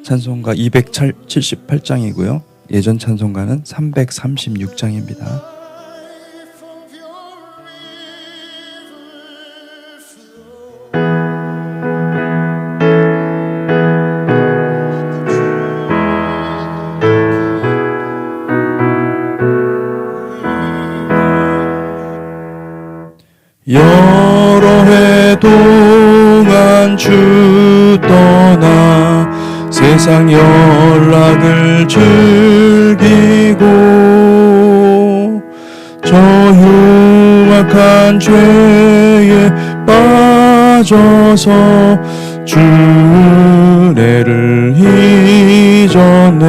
찬송가 278장이고요. 예전 찬송가는 336장입니다. 여러 해 동안 주 떠나 세상 연락을 즐기고 저 흉악한 죄에 빠져서 주 은혜를 잊었네.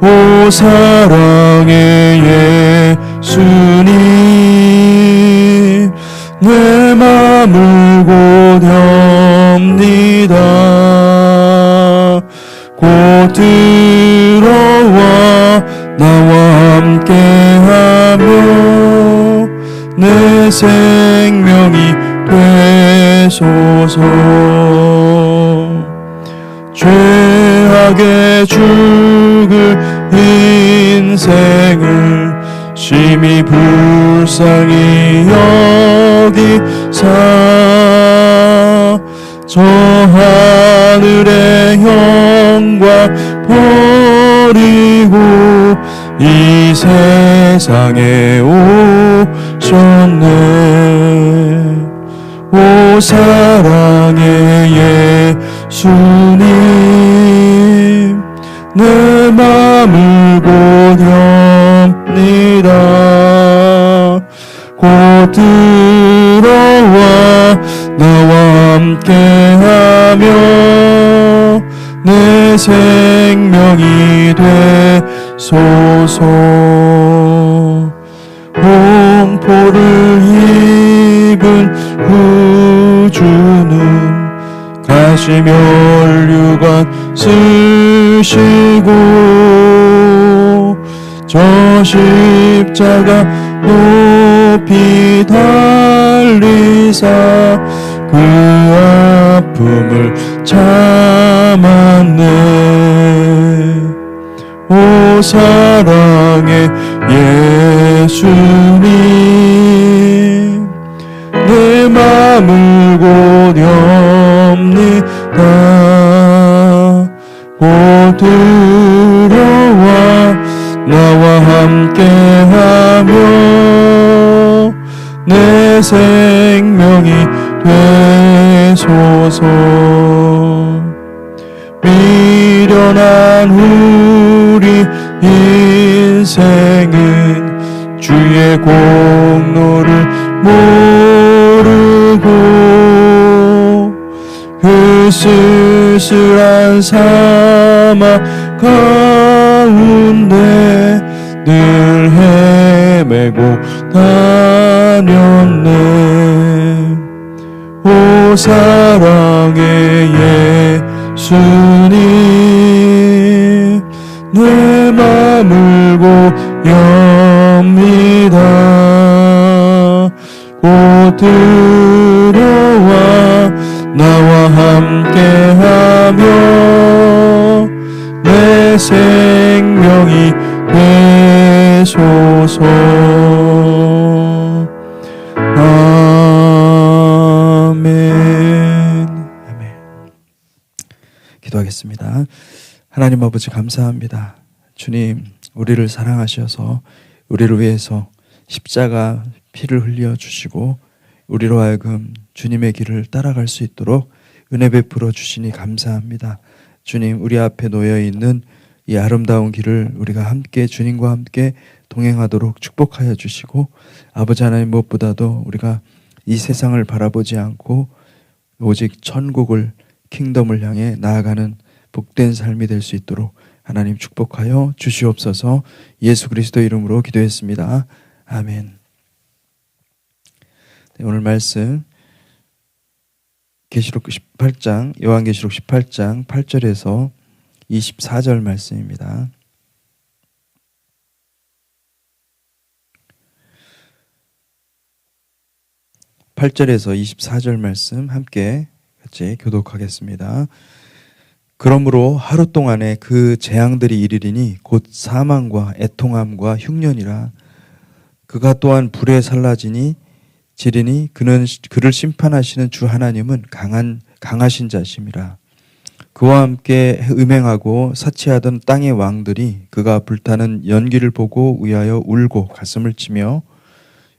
오 사랑의 예수님 내 맘을 고렵니다. 곧 들어와 나와 함께하며 내 생명이 되소서. 죄악에 죽을 인생을 심히 불쌍히 여기사 저 하늘의 영광 버리고 이 세상에 오셨네. 오 사랑의 예수님 내 맘을 고렵니다. 곧 들어와 나와 함께하며 내 생명이 되소서. 공포를 입은 구주는 가시면류관 쓰시고 저 십자가 높이 달리사 그 아픔을 참았네. 오 사랑의 예수님 내 맘을 고렵니다. 곧 들어와 나와 함께하며 내 생명이 되소서. 미련한 우리 인생은 주의 공로를 모르고 그 쓸쓸한 사막 가운데 늘 헤매고 다녔네. 오 사랑의 예수님 내 맘을 고엽니다. 곧 들어와 나와 함께하며 내 생명이 되소서. 아멘. 아멘. 기도하겠습니다. 하나님 아버지 감사합니다. 주님, 우리를 사랑하셔서 우리를 위해서 십자가 피를 흘려 주시고 우리로 하여금 주님의 길을 따라갈 수 있도록 은혜 베풀어 주시니 감사합니다. 주님, 우리 앞에 놓여 있는 이 아름다운 길을 우리가 함께 주님과 함께 동행하도록 축복하여 주시고, 아버지 하나님 무엇보다도 우리가 이 세상을 바라보지 않고 오직 천국을, 킹덤을 향해 나아가는 복된 삶이 될 수 있도록 하나님 축복하여 주시옵소서. 예수 그리스도 이름으로 기도했습니다. 아멘. 네, 오늘 말씀 계시록 18장, 요한계시록 18장 8절에서 24절 말씀입니다. (8절에서 24절) 말씀 함께 같이 교독하겠습니다. 그러므로 하루 동안에 그 재앙들이 이르리니 곧 사망과 애통함과 흉년이라. 그가 또한 불에 살라지니 지리니 그를 심판하시는 주 하나님은 강하신 자심이라. 그와 함께 음행하고 사치하던 땅의 왕들이 그가 불타는 연기를 보고 의하여 울고 가슴을 치며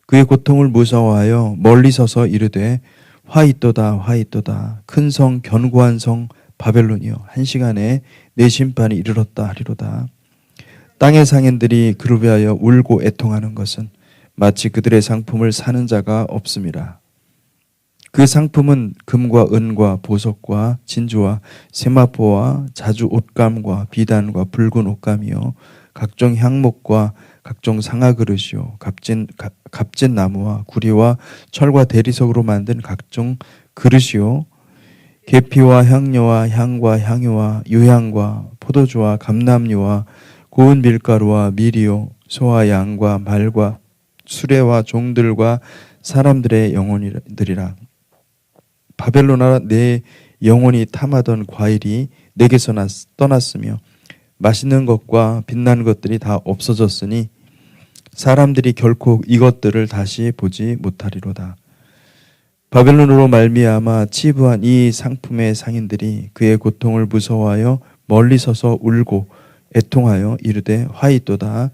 그의 고통을 무서워하여 멀리 서서 이르되 화 있도다 화 있도다 큰 성 견고한 성 바벨론이여 한 시간에 내 심판이 이르렀다 하리로다. 땅의 상인들이 그를 위하여 울고 애통하는 것은 마치 그들의 상품을 사는 자가 없음이라. 그 상품은 금과 은과 보석과 진주와 세마포와 자주 옷감과 비단과 붉은 옷감이요 각종 향목과 각종 상아 그릇이요 값진 나무와 구리와 철과 대리석으로 만든 각종 그릇이요 계피와 향료와 향과 향유와 유향과 포도주와 감람류와 고운 밀가루와 밀이요 소와 양과 말과 수레와 종들과 사람들의 영혼들이라. 바벨론아 내 영혼이 탐하던 과일이 내게서 떠났으며 맛있는 것과 빛나는 것들이 다 없어졌으니 사람들이 결코 이것들을 다시 보지 못하리로다. 바벨론으로 말미암아 치부한 이 상품의 상인들이 그의 고통을 무서워하여 멀리 서서 울고 애통하여 이르되 화 있도다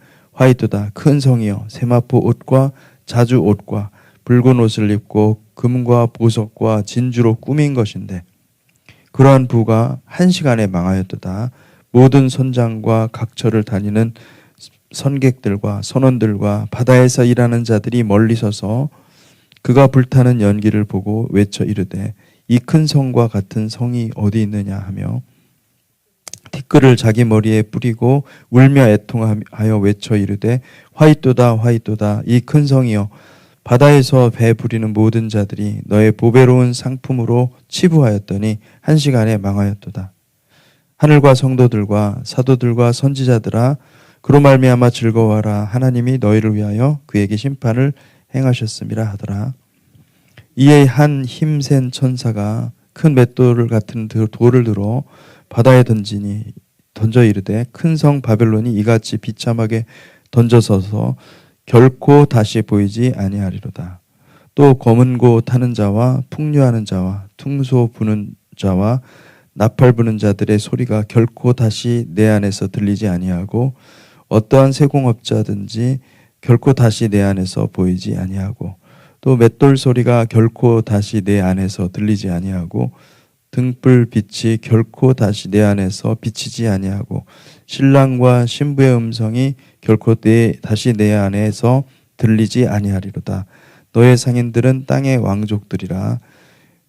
큰 성이여 세마포 옷과 자주 옷과 붉은 옷을 입고 금과 보석과 진주로 꾸민 것인데 그러한 부가 한 시간에 망하였도다. 모든 선장과 각처를 다니는 선객들과 선원들과 바다에서 일하는 자들이 멀리 서서 그가 불타는 연기를 보고 외쳐 이르되 이 큰 성과 같은 성이 어디 있느냐 하며 티끌을 자기 머리에 뿌리고 울며 애통하여 외쳐 이르되 화 있도다 이 큰 성이여 바다에서 배 부리는 모든 자들이 너의 보배로운 상품으로 치부하였더니 한 시간에 망하였도다. 하늘과 성도들과 사도들과 선지자들아 그로 말미암아 즐거워하라. 하나님이 너희를 위하여 그에게 심판을 행하셨음이라 하더라. 이에 한 힘센 천사가 큰 맷돌을 같은 돌을 들어 바다에 던져 이르되 큰 성 바벨론이 이같이 비참하게 던져서서 결코 다시 보이지 아니하리로다. 또 검은 고 타는 자와 풍류하는 자와 퉁소 부는 자와 나팔 부는 자들의 소리가 결코 다시 내 안에서 들리지 아니하고 어떠한 세공업자든지 결코 다시 내 안에서 보이지 아니하고 또 맷돌 소리가 결코 다시 내 안에서 들리지 아니하고 등불 빛이 결코 다시 내 안에서 비치지 아니하고 신랑과 신부의 음성이 결코 다시 내 안에서 들리지 아니하리로다. 너의 상인들은 땅의 왕족들이라.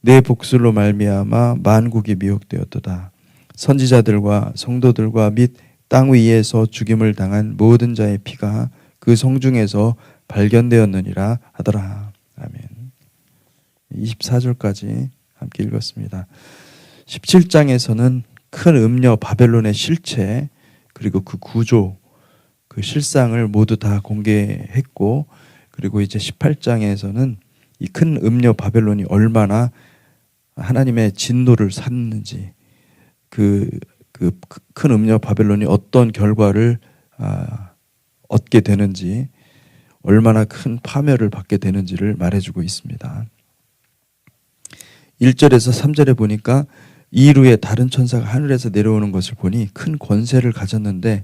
내 복술로 말미암아 만국이 미혹되었도다. 선지자들과 성도들과 및 땅 위에서 죽임을 당한 모든 자의 피가 그 성중에서 발견되었느니라 하더라. 아멘. 24절까지 함께 읽었습니다. 17장에서는 큰 음녀 바벨론의 실체 그리고 그 구조, 그 실상을 모두 다 공개했고 그리고 이제 18장에서는 이 큰 음녀 바벨론이 얼마나 하나님의 진노를 샀는지 그 큰 음녀 바벨론이 어떤 결과를 얻게 되는지 얼마나 큰 파멸을 받게 되는지를 말해주고 있습니다. 1절에서 3절에 보니까 이일 후에 다른 천사가 하늘에서 내려오는 것을 보니 큰 권세를 가졌는데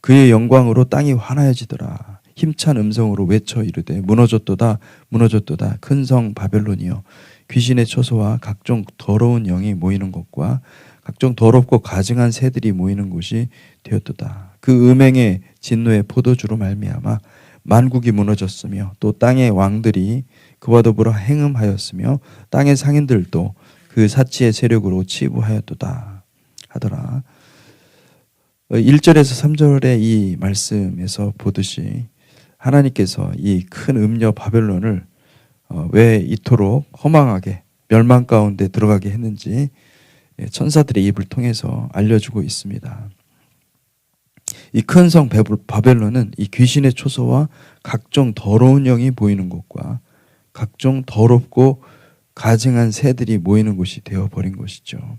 그의 영광으로 땅이 환하여지더라. 힘찬 음성으로 외쳐 이르되 무너졌도다 무너졌도다 큰 성 바벨론이여 귀신의 처소와 각종 더러운 영이 모이는 곳과 각종 더럽고 가증한 새들이 모이는 곳이 되었도다. 그 음행의 진노의 포도주로 말미암아 만국이 무너졌으며 또 땅의 왕들이 그와 더불어 행음하였으며 땅의 상인들도 그 사치의 세력으로 치부하였도다 하더라. 1절에서 3절의 이 말씀에서 보듯이 하나님께서 이 큰 음녀 바벨론을 왜 이토록 허망하게 멸망 가운데 들어가게 했는지 천사들의 입을 통해서 알려주고 있습니다. 이 큰 성 바벨론은 이 귀신의 초소와 각종 더러운 영이 보이는 곳과 각종 더럽고 가증한 새들이 모이는 곳이 되어버린 것이죠.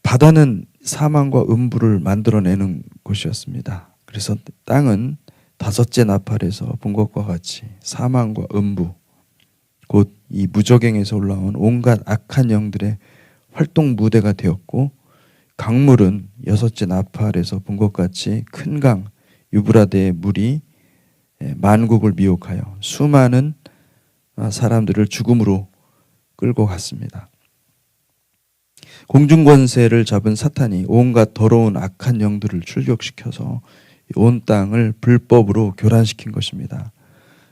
바다는 사망과 음부를 만들어내는 곳이었습니다. 그래서 땅은 다섯째 나팔에서 본 것과 같이 사망과 음부, 곧 이 무저갱에서 올라온 온갖 악한 영들의 활동 무대가 되었고, 강물은 여섯째 나팔에서 본 것 같이 큰 강 유브라데의 물이 만국을 미혹하여 수많은 사람들을 죽음으로 끌고 갔습니다. 공중권세를 잡은 사탄이 온갖 더러운 악한 영들을 출격시켜서 온 땅을 불법으로 교란시킨 것입니다.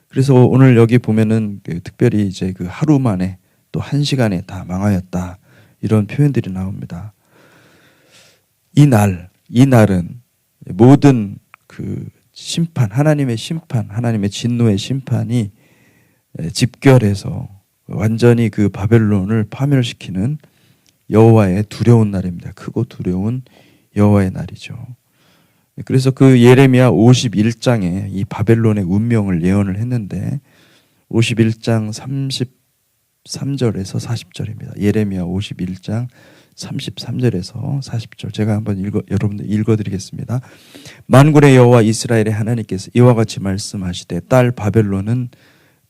그래서 오늘 여기 보면은 특별히 이제 그 하루 만에 또 1시간에 다 망하였다, 이런 표현들이 나옵니다. 이 날은 모든 그 심판, 하나님의 심판, 하나님의 진노의 심판이 집결해서 완전히 그 바벨론을 파멸시키는 여호와의 두려운 날입니다. 크고 두려운 여호와의 날이죠. 그래서 그 예레미야 51장에 이 바벨론의 운명을 예언을 했는데 51장 33절에서 40절입니다. 예레미야 51장 33절에서 40절 제가 한번 여러분들 읽어드리겠습니다. 만군의 여호와 이스라엘의 하나님께서 이와 같이 말씀하시되 딸 바벨론은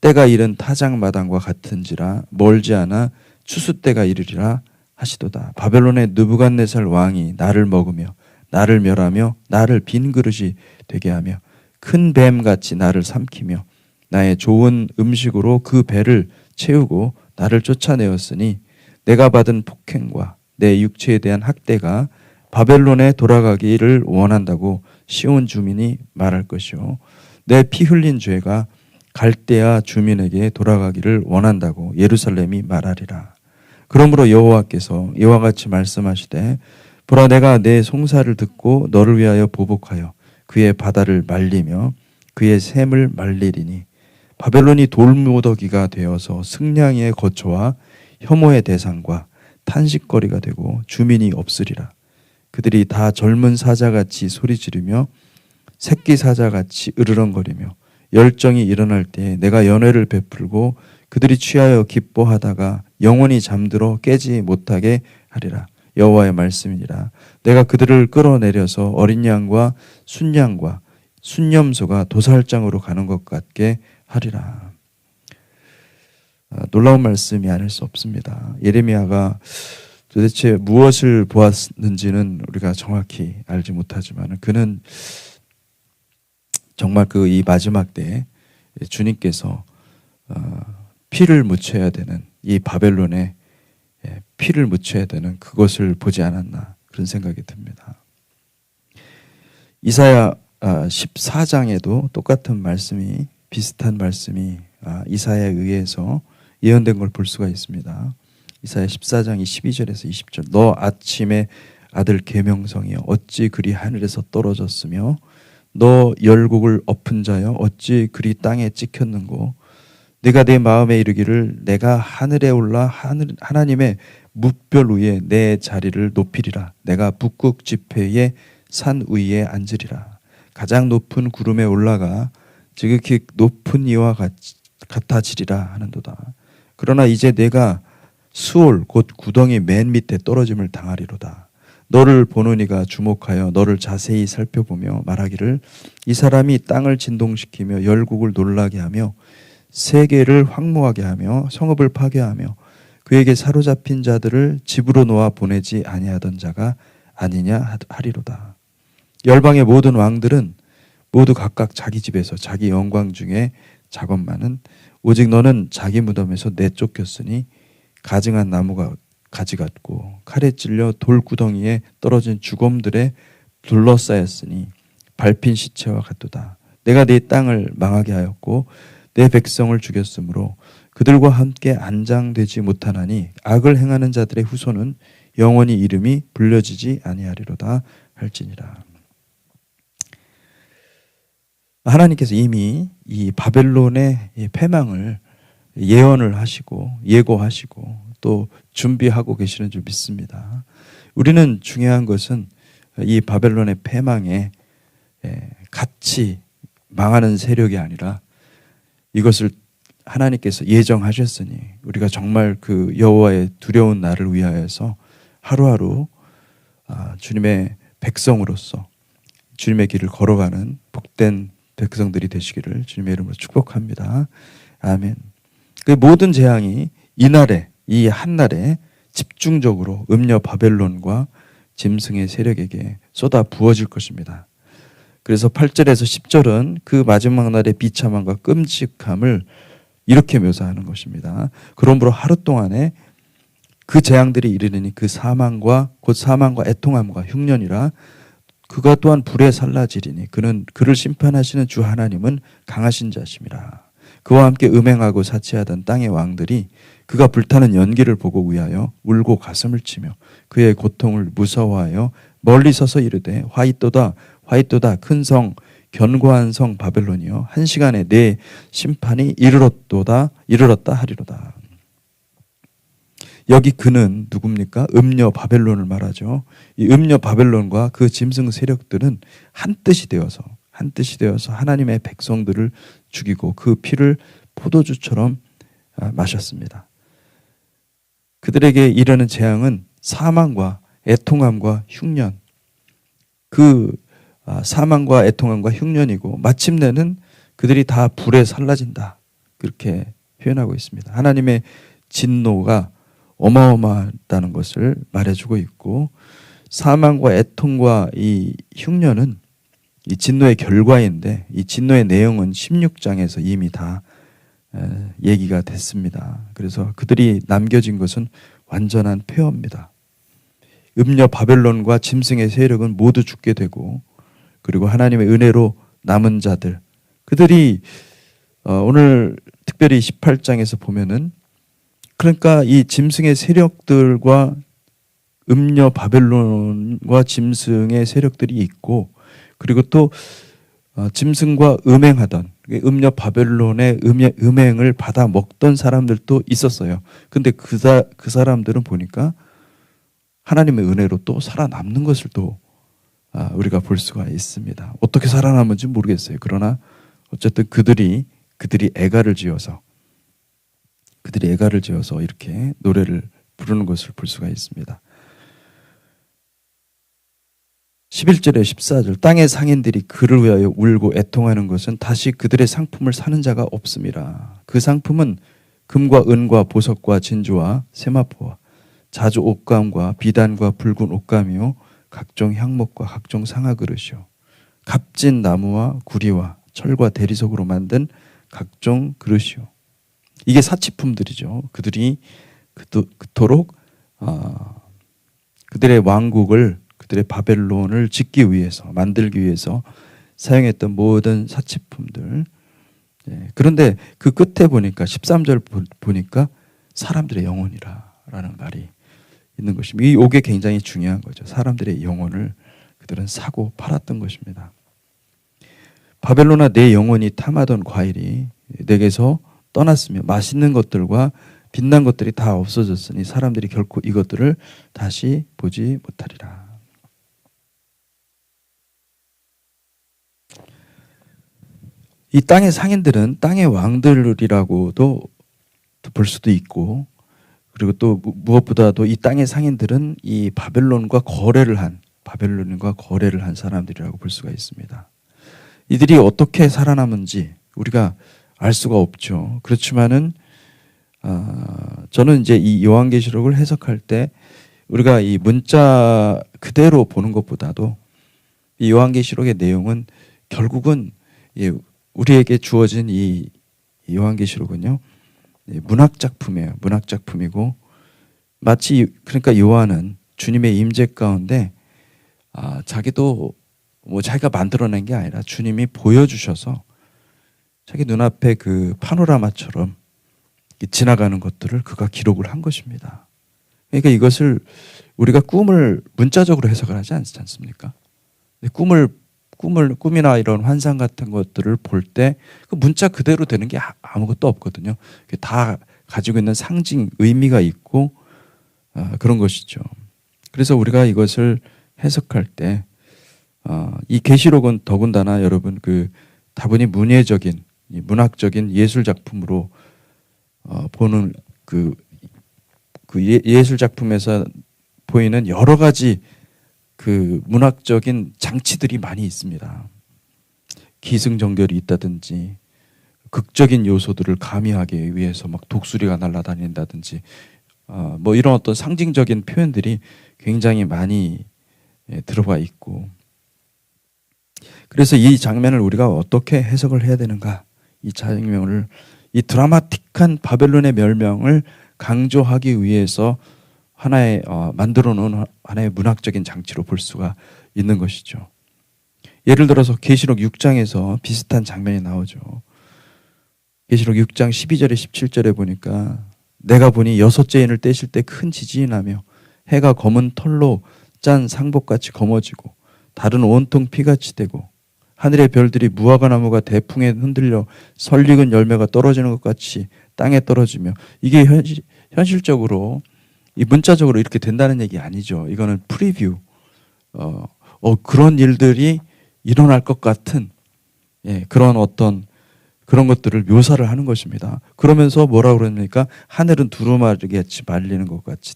때가 이른 타작마당과 같은지라 멀지 않아 추수 때가 이르리라 하시도다. 바벨론의 느부갓네살 왕이 나를 먹으며 나를 멸하며 나를 빈 그릇이 되게 하며 큰 뱀같이 나를 삼키며 나의 좋은 음식으로 그 배를 채우고 나를 쫓아내었으니 내가 받은 폭행과 내 육체에 대한 학대가 바벨론에 돌아가기를 원한다고 시온 주민이 말할 것이요 내 피 흘린 죄가 갈대아 주민에게 돌아가기를 원한다고 예루살렘이 말하리라. 그러므로 여호와께서 이와 같이 말씀하시되 보라 내가 내 송사를 듣고 너를 위하여 보복하여 그의 바다를 말리며 그의 샘을 말리리니 바벨론이 돌무더기가 되어서 승냥이의 거처와 혐오의 대상과 탄식거리가 되고 주민이 없으리라. 그들이 다 젊은 사자같이 소리 지르며 새끼 사자같이 으르렁거리며 열정이 일어날 때 내가 연회를 베풀고 그들이 취하여 기뻐하다가 영원히 잠들어 깨지 못하게 하리라. 여호와의 말씀이니라. 내가 그들을 끌어내려서 어린 양과 순양과 순염소가 도살장으로 가는 것 같게 하리라. 놀라운 말씀이 아닐 수 없습니다. 예레미야가 도대체 무엇을 보았는지는 우리가 정확히 알지 못하지만 그는 정말 그 이 마지막 때에 주님께서 피를 묻혀야 되는 이 바벨론에 피를 묻혀야 되는 그것을 보지 않았나 그런 생각이 듭니다. 이사야 14장에도 똑같은 말씀이 비슷한 말씀이 이사야에 의해서 예언된 걸 볼 수가 있습니다. 이사야 14장 12절에서 20절 너 아침의 아들 계명성이여 어찌 그리 하늘에서 떨어졌으며 너 열국을 엎은 자여 어찌 그리 땅에 찍혔는고 내가 내 마음에 이르기를 내가 하늘에 올라 하나님의 뭇별 위에 내 자리를 높이리라. 내가 북극 지폐의 산 위에 앉으리라. 가장 높은 구름에 올라가 지극히 높은 이와 같아지리라 하는도다. 그러나 이제 내가 수올 곧 구덩이 맨 밑에 떨어짐을 당하리로다. 너를 보는 이가 주목하여 너를 자세히 살펴보며 말하기를 이 사람이 땅을 진동시키며 열국을 놀라게 하며 세계를 황무하게 하며 성읍을 파괴하며 그에게 사로잡힌 자들을 집으로 놓아 보내지 아니하던 자가 아니냐 하리로다. 열방의 모든 왕들은 모두 각각 자기 집에서 자기 영광 중에 작업만은 오직 너는 자기 무덤에서 내쫓겼으니 가증한 나무가 가지 같고 칼에 찔려 돌구덩이에 떨어진 죽음들에 둘러싸였으니 밟힌 시체와 같도다. 내가 네 땅을 망하게 하였고 내 백성을 죽였으므로 그들과 함께 안장되지 못하나니 악을 행하는 자들의 후손은 영원히 이름이 불려지지 아니하리로다 할지니라. 하나님께서 이미 이 바벨론의 패망을 예언을 하시고 예고하시고 또 준비하고 계시는 줄 믿습니다. 우리는 중요한 것은 이 바벨론의 패망에 같이 망하는 세력이 아니라 이것을 하나님께서 예정하셨으니 우리가 정말 그 여호와의 두려운 날을 위하여서 하루하루 주님의 백성으로서 주님의 길을 걸어가는 복된 백성들이 되시기를 주님의 이름으로 축복합니다. 아멘. 그 모든 재앙이 이날에, 이 한날에 집중적으로 음녀 바벨론과 짐승의 세력에게 쏟아 부어질 것입니다. 그래서 8절에서 10절은 그 마지막 날의 비참함과 끔찍함을 이렇게 묘사하는 것입니다. 그러므로 하루 동안에 그 재앙들이 이르르니 그 사망과 곧 사망과 애통함과 흉년이라 그가 또한 불에 살라지리니 그를 심판하시는 주 하나님은 강하신 자심이라. 그와 함께 음행하고 사치하던 땅의 왕들이 그가 불타는 연기를 보고 위하여 울고 가슴을 치며 그의 고통을 무서워하여 멀리 서서 이르되 화이또다 화이또다 큰 성 견고한 성 바벨론이여 한 시간에 내 심판이 이르렀다 하리로다. 여기 그는 누굽니까? 음녀 바벨론을 말하죠. 이 음녀 바벨론과 그 짐승 세력들은 한 뜻이 되어서 하나님의 백성들을 죽이고 그 피를 포도주처럼 마셨습니다. 그들에게 이르는 재앙은 사망과 애통함과 흉년, 사망과 애통함과 흉년이고 마침내는 그들이 다 불에 살라진다. 그렇게 표현하고 있습니다. 하나님의 진노가 어마어마하다는 것을 말해주고 있고 사망과 애통과 이 흉년은 이 진노의 결과인데 이 진노의 내용은 16장에서 이미 다 얘기가 됐습니다. 그래서 그들이 남겨진 것은 완전한 폐허입니다. 음녀 바벨론과 짐승의 세력은 모두 죽게 되고 그리고 하나님의 은혜로 남은 자들 그들이 오늘 특별히 18장에서 보면은 그러니까 이 짐승의 세력들과 음녀 바벨론과 짐승의 세력들이 있고 그리고 또 짐승과 음행하던 음녀 바벨론의 음행을 받아 먹던 사람들도 있었어요. 근데 그 사람들은 보니까 하나님의 은혜로 또 살아남는 것을 또 우리가 볼 수가 있습니다. 어떻게 살아남은지 모르겠어요. 그러나 어쨌든 그들이 애가를 지어서 이렇게 노래를 부르는 것을 볼 수가 있습니다. 11절에 14절 땅의 상인들이 그를 위하여 울고 애통하는 것은 다시 그들의 상품을 사는 자가 없음이라. 그 상품은 금과 은과 보석과 진주와 세마포와 자주 옷감과 비단과 붉은 옷감이요 각종 향목과 각종 상아 그릇이요 값진 나무와 구리와 철과 대리석으로 만든 각종 그릇이요. 이게 사치품들이죠. 그들이 그토록 그들의 왕국을 그들의 바벨론을 짓기 위해서 만들기 위해서 사용했던 모든 사치품들. 그런데 그 끝에 보니까 13절 보니까 사람들의 영혼이라는 말이 있는 것입니다. 이 옥에 굉장히 중요한 거죠. 사람들의 영혼을 그들은 사고 팔았던 것입니다. 바벨론아 내 영혼이 탐하던 과일이 내게서 떠났으며 맛있는 것들과 빛난 것들이 다 없어졌으니 사람들이 결코 이것들을 다시 보지 못하리라. 이 땅의 상인들은 땅의 왕들이라고도 볼 수도 있고 그리고 또 무엇보다도 이 땅의 상인들은 이 바벨론과 거래를 한 사람들이라고 볼 수가 있습니다. 이들이 어떻게 살아남은지 우리가 알 수가 없죠. 그렇지만은 저는 이제 이 요한계시록을 해석할 때 우리가 이 문자 그대로 보는 것보다도 이 요한계시록의 내용은 결국은 우리에게 주어진 이 요한계시록은요 문학 작품이에요. 문학 작품이고 마치 그러니까 요한은 주님의 임재 가운데 자기도 뭐 자기가 만들어낸 게 아니라 주님이 보여주셔서 자기 눈앞에 그 파노라마처럼 지나가는 것들을 그가 기록을 한 것입니다. 그러니까 이것을 우리가 꿈을 문자적으로 해석을 하지 않지 않습니까? 꿈이나 이런 환상 같은 것들을 볼 때 그 문자 그대로 되는 게 아무것도 없거든요. 다 가지고 있는 상징, 의미가 있고 그런 것이죠. 그래서 우리가 이것을 해석할 때 이 계시록은 더군다나 여러분 다분히 문예적인, 문학적인 예술 작품으로 보는 예술 작품에서 보이는 여러 가지 그 문학적인 장치들이 많이 있습니다. 기승전결이 있다든지 극적인 요소들을 가미하기 위해서 막 독수리가 날아다닌다든지 뭐 이런 어떤 상징적인 표현들이 굉장히 많이 들어가 있고, 그래서 이 장면을 우리가 어떻게 해석을 해야 되는가, 이 장면을, 이 드라마틱한 바벨론의 멸망을 강조하기 위해서 하나의 만들어 놓은 하나의 문학적인 장치로 볼 수가 있는 것이죠. 예를 들어서 계시록 6장에서 비슷한 장면이 나오죠. 계시록 6장 12절에 17절에 보니까 내가 보니 여섯째 인을 떼실 때 큰 지진이 나며 해가 검은 털로 짠 상복같이 검어지고 달은 온통 피같이 되고 하늘의 별들이 무화과 나무가 대풍에 흔들려 설익은 열매가 떨어지는 것 같이 땅에 떨어지며, 이게 현실적으로 이 문자적으로 이렇게 된다는 얘기 아니죠. 이거는 프리뷰, 그런 일들이 일어날 것 같은 그런 어떤 그런 것들을 묘사를 하는 것입니다. 그러면서 뭐라고 그럽니까? 하늘은 두루마리같이 말리는 것 같이,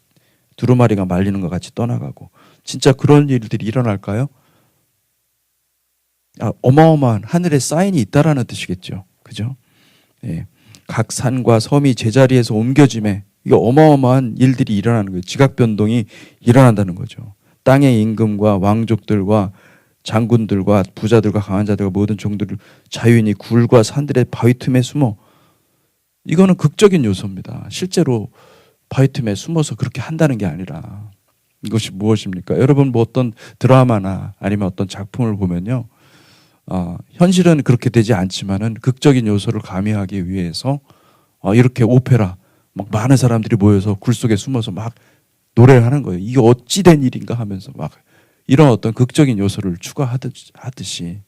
두루마리가 말리는 것 같이 떠나가고. 진짜 그런 일들이 일어날까요? 어마어마한 하늘의 사인이 있다라는 뜻이겠죠. 그죠? 각 산과 섬이 제자리에서 옮겨짐에, 이게 어마어마한 일들이 일어나는 거예요. 지각 변동이 일어난다는 거죠. 땅의 임금과 왕족들과 장군들과 부자들과 강한 자들과 모든 종들을 자유인이 굴과 산들의 바위 틈에 숨어, 이거는 극적인 요소입니다. 실제로 바위 틈에 숨어서 그렇게 한다는 게 아니라, 이것이 무엇입니까? 여러분 뭐 어떤 드라마나 아니면 어떤 작품을 보면요, 현실은 그렇게 되지 않지만은 극적인 요소를 가미하기 위해서 이렇게 오페라 막 많은 사람들이 모여서 굴 속에 숨어서 막 노래를 하는 거예요. 이게 어찌 된 일인가 하면서 막 이런 어떤 극적인 요소를 추가하듯이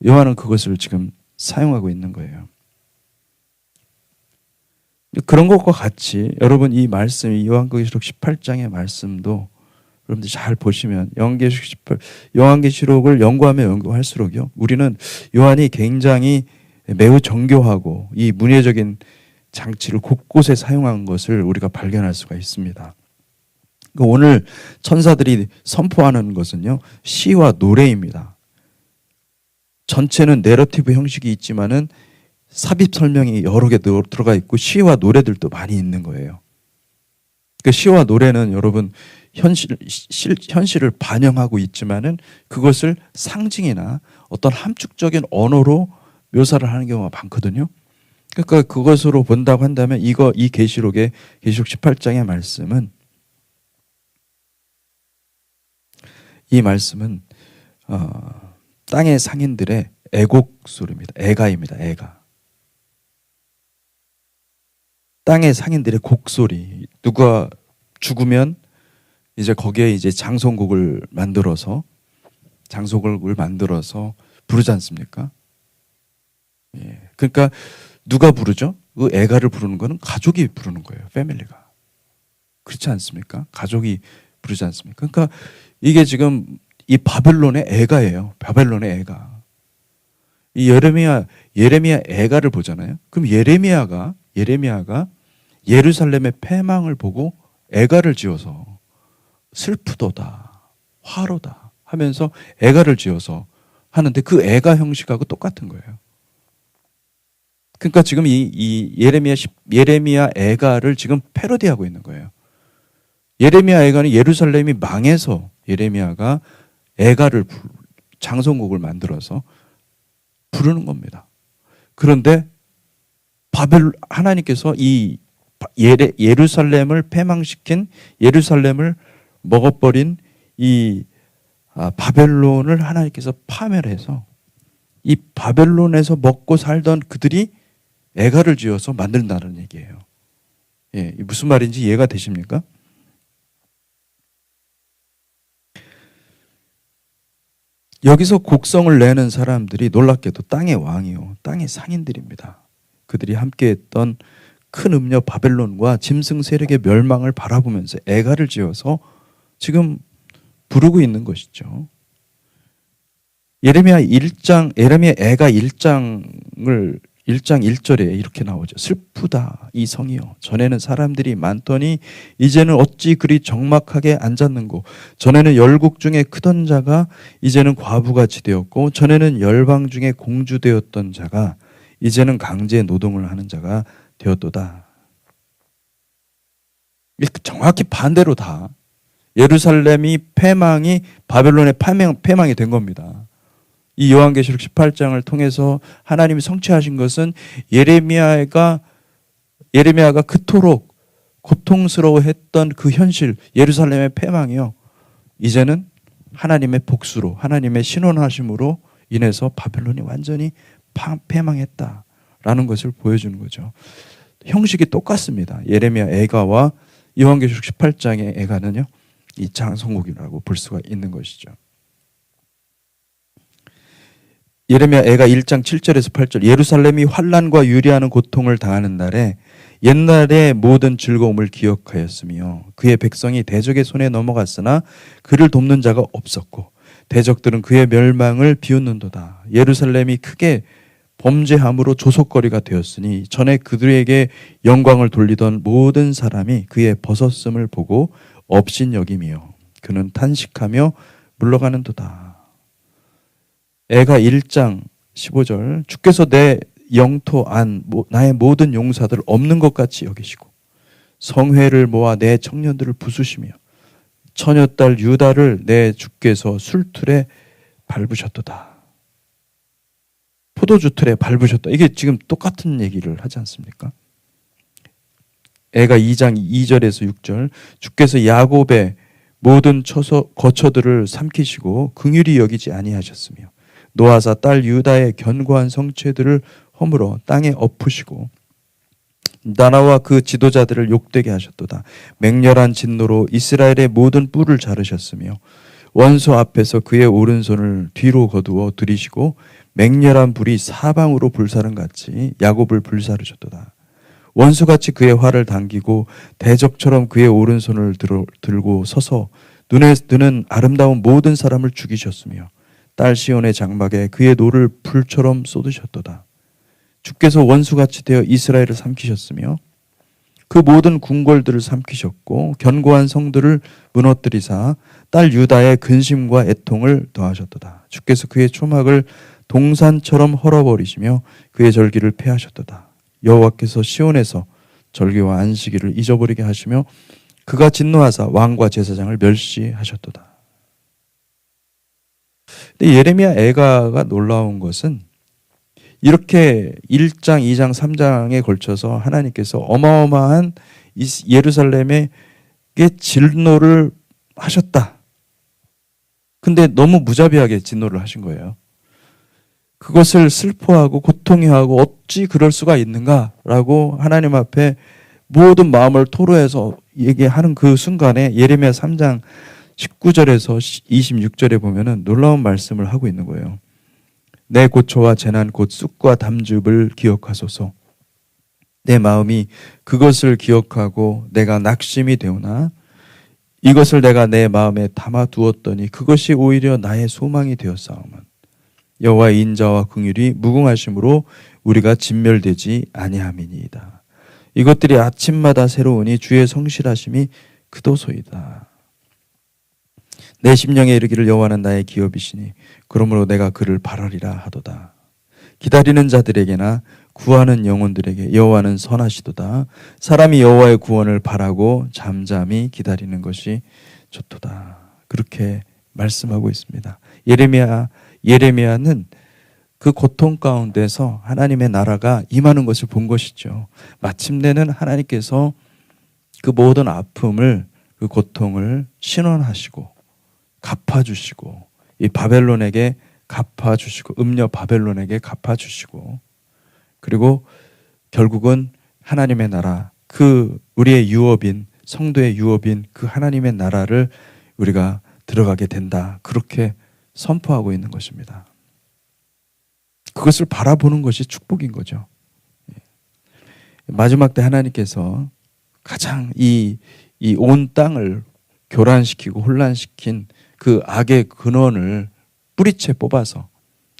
요한은 그것을 지금 사용하고 있는 거예요. 그런 것과 같이 여러분 이 말씀이 요한계시록 18장의 말씀도 여러분들 잘 보시면 요한계시록을 연구하면 연구할수록요, 우리는 요한이 굉장히 매우 정교하고 이 문예적인 장치를 곳곳에 사용한 것을 우리가 발견할 수가 있습니다. 오늘 천사들이 선포하는 것은요, 시와 노래입니다. 전체는 내러티브 형식이 있지만은 삽입 설명이 여러 개 들어가 있고 시와 노래들도 많이 있는 거예요. 그 시와 노래는 여러분 현실을 반영하고 있지만은 그것을 상징이나 어떤 함축적인 언어로 묘사를 하는 경우가 많거든요. 그러니까 그것으로 본다고 한다면 이 계시록의 계시록 18장의 말씀은, 이 말씀은 땅의 상인들의 애곡 소리입니다. 애가입니다. 애가. 땅의 상인들의 곡소리. 누가 죽으면 이제 거기에 이제 장송곡을 만들어서 부르지 않습니까? 그러니까 누가 부르죠? 그 애가를 부르는 거는 가족이 부르는 거예요. 패밀리가. 그렇지 않습니까? 가족이 부르지 않습니까? 그러니까 이게 지금 이 바벨론의 애가예요. 바벨론의 애가. 이 예레미야 애가를 보잖아요. 그럼 예레미야가 예루살렘의 패망을 보고 애가를 지어서 슬프도다, 화로다 하면서 애가를 지어서 하는데 그 애가 형식하고 똑같은 거예요. 그러니까 지금 이 예레미야 애가를 지금 패러디하고 있는 거예요. 예레미야 애가는 예루살렘이 망해서 예레미야가 애가를 장송곡을 만들어서 부르는 겁니다. 그런데 하나님께서 이 예루살렘을 패망시킨, 예루살렘을 먹어버린 이 바벨론을 하나님께서 파멸해서 이 바벨론에서 먹고 살던 그들이 애가를 지어서 만든다는 얘기예요. 무슨 말인지 이해가 되십니까? 여기서 곡성을 내는 사람들이 놀랍게도 땅의 왕이요, 땅의 상인들입니다. 그들이 함께했던 큰 음녀 바벨론과 짐승 세력의 멸망을 바라보면서 애가를 지어서 지금 부르고 있는 것이죠. 예레미야 애가 1장을 1장 1절에 이렇게 나오죠. 슬프다 이 성이여, 전에는 사람들이 많더니 이제는 어찌 그리 적막하게 앉았는고. 전에는 열국 중에 크던 자가 이제는 과부같이 되었고, 전에는 열방 중에 공주되었던 자가 이제는 강제 노동을 하는 자가 되었도다. 정확히 반대로 다 예루살렘이 패망이 바벨론의 패망이 된 겁니다. 이 요한계시록 18장을 통해서 하나님이 성취하신 것은 예레미야가 그토록 고통스러워했던 그 현실, 예루살렘의 패망이요, 이제는 하나님의 복수로, 하나님의 신원하심으로 인해서 바벨론이 완전히 패망했다라는 것을 보여주는 거죠. 형식이 똑같습니다. 예레미야 애가와 요한계시록 18장의 애가는요, 이 장성국이라고 볼 수가 있는 것이죠. 예레미야 애가 1장 7절에서 8절, 예루살렘이 환난과 유리하는 고통을 당하는 날에 옛날의 모든 즐거움을 기억하였으며 그의 백성이 대적의 손에 넘어갔으나 그를 돕는 자가 없었고 대적들은 그의 멸망을 비웃는도다. 예루살렘이 크게 범죄함으로 조속거리가 되었으니 전에 그들에게 영광을 돌리던 모든 사람이 그의 벗었음을 보고 업신여김이요 그는 탄식하며 물러가는도다. 애가 1장 15절, 주께서 내 영토 안 나의 모든 용사들 없는 것 같이 여기시고 성회를 모아 내 청년들을 부수시며 처녀딸 유다를 내 주께서 술틀에 밟으셨도다. 포도주 틀에 밟으셨다. 이게 지금 똑같은 얘기를 하지 않습니까? 애가 2장 2절에서 6절, 주께서 야곱의 모든 거처들을 삼키시고 긍휼히 여기지 아니하셨으며 노아사 딸 유다의 견고한 성체들을 허물어 땅에 엎으시고 나라와 그 지도자들을 욕되게 하셨도다. 맹렬한 진노로 이스라엘의 모든 뿔을 자르셨으며 원수 앞에서 그의 오른손을 뒤로 거두어 들이시고 맹렬한 불이 사방으로 불사른 같이 야곱을 불사르셨도다. 원수같이 그의 활을 당기고 대적처럼 그의 오른손을 들고 서서 눈에 드는 아름다운 모든 사람을 죽이셨으며 딸 시온의 장막에 그의 노를 불처럼 쏟으셨도다. 주께서 원수같이 되어 이스라엘을 삼키셨으며 그 모든 궁궐들을 삼키셨고 견고한 성들을 무너뜨리사 딸 유다의 근심과 애통을 더하셨도다. 주께서 그의 초막을 동산처럼 헐어버리시며 그의 절기를 폐하셨도다. 여호와께서 시온에서 절기와 안식일을 잊어버리게 하시며 그가 진노하사 왕과 제사장을 멸시하셨도다. 근데 예레미야 애가가 놀라운 것은 이렇게 1장, 2장, 3장에 걸쳐서 하나님께서 어마어마한 예루살렘에게 진노를 하셨다. 근데 너무 무자비하게 진노를 하신 거예요. 그것을 슬퍼하고 고통해하고 어찌 그럴 수가 있는가라고 하나님 앞에 모든 마음을 토로해서 얘기하는 그 순간에 예레미야 3장 19절에서 26절에 보면은 놀라운 말씀을 하고 있는 거예요. 내 고초와 재난 곧 쑥과 담즙을 기억하소서. 내 마음이 그것을 기억하고 내가 낙심이 되오나 이것을 내가 내 마음에 담아두었더니 그것이 오히려 나의 소망이 되었사오면 여호와의 인자와 긍휼이 무궁하심으로 우리가 진멸되지 아니함이니이다. 이것들이 아침마다 새로우니 주의 성실하심이 그도소이다. 내 심령에 이르기를 여호와는 나의 기업이시니 그러므로 내가 그를 바라리라 하도다. 기다리는 자들에게나 구하는 영혼들에게 여호와는 선하시도다. 사람이 여호와의 구원을 바라고 잠잠히 기다리는 것이 좋도다. 그렇게 말씀하고 있습니다. 예레미야는 그 고통 가운데서 하나님의 나라가 임하는 것을 본 것이죠. 마침내는 하나님께서 그 모든 아픔을, 그 고통을 신원하시고 갚아주시고 이 바벨론에게 갚아주시고 음녀 바벨론에게 갚아주시고 그리고 결국은 하나님의 나라, 그 우리의 유업인, 성도의 유업인 그 하나님의 나라를 우리가 들어가게 된다. 그렇게 선포하고 있는 것입니다. 그것을 바라보는 것이 축복인 거죠. 마지막 때 하나님께서 가장 이 온 땅을 교란시키고 혼란시킨 그 악의 근원을 뿌리채 뽑아서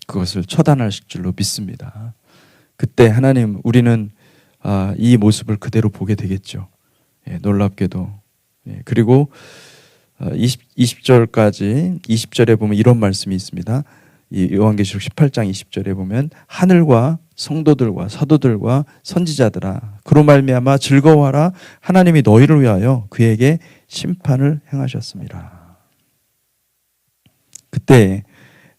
그것을 처단하실 줄로 믿습니다. 그때 하나님 우리는 이 모습을 그대로 보게 되겠죠. 예, 놀랍게도. 예, 그리고 20절까지 20절에 보면 이런 말씀이 있습니다. 이 요한계시록 18장 20절에 보면 하늘과 성도들과 사도들과 선지자들아 그로 말미암아 즐거워하라 하나님이 너희를 위하여 그에게 심판을 행하셨습니다. 그때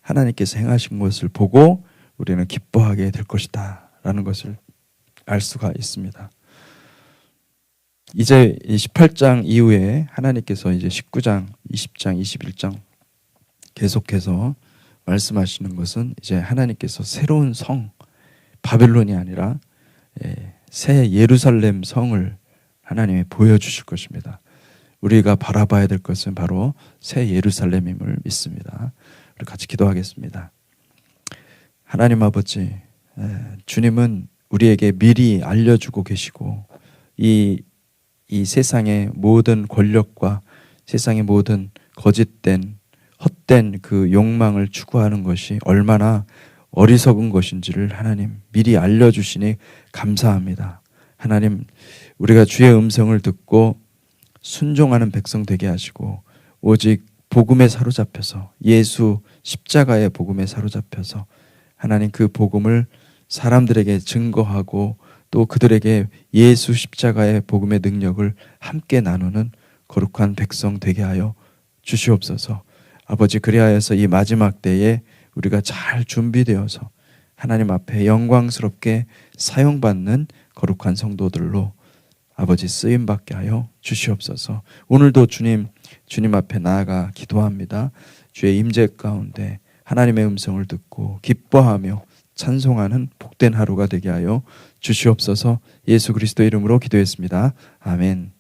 하나님께서 행하신 것을 보고 우리는 기뻐하게 될 것이다 라는 것을 알 수가 있습니다. 이제 18장 이후에 하나님께서 이제 19장, 20장, 21장 계속해서 말씀하시는 것은 이제 하나님께서 새로운 성, 바벨론이 아니라 새 예루살렘 성을 하나님이 보여주실 것입니다. 우리가 바라봐야 될 것은 바로 새 예루살렘임을 믿습니다. 우리 같이 기도하겠습니다. 하나님 아버지, 주님은 우리에게 미리 알려주고 계시고 이 세상의 모든 권력과 세상의 모든 거짓된 헛된 그 욕망을 추구하는 것이 얼마나 어리석은 것인지를 하나님 미리 알려주시니 감사합니다. 하나님 우리가 주의 음성을 듣고 순종하는 백성 되게 하시고 오직 복음에 사로잡혀서 예수 십자가의 복음에 사로잡혀서 하나님 그 복음을 사람들에게 증거하고 또 그들에게 예수 십자가의 복음의 능력을 함께 나누는 거룩한 백성 되게 하여 주시옵소서. 아버지 그리하여서 이 마지막 때에 우리가 잘 준비되어서 하나님 앞에 영광스럽게 사용받는 거룩한 성도들로 아버지 쓰임받게 하여 주시옵소서. 오늘도 주님 앞에 나아가 기도합니다. 주의 임재 가운데 하나님의 음성을 듣고 기뻐하며 찬송하는 복된 하루가 되게 하여 주시옵소서. 예수 그리스도 이름으로 기도했습니다. 아멘.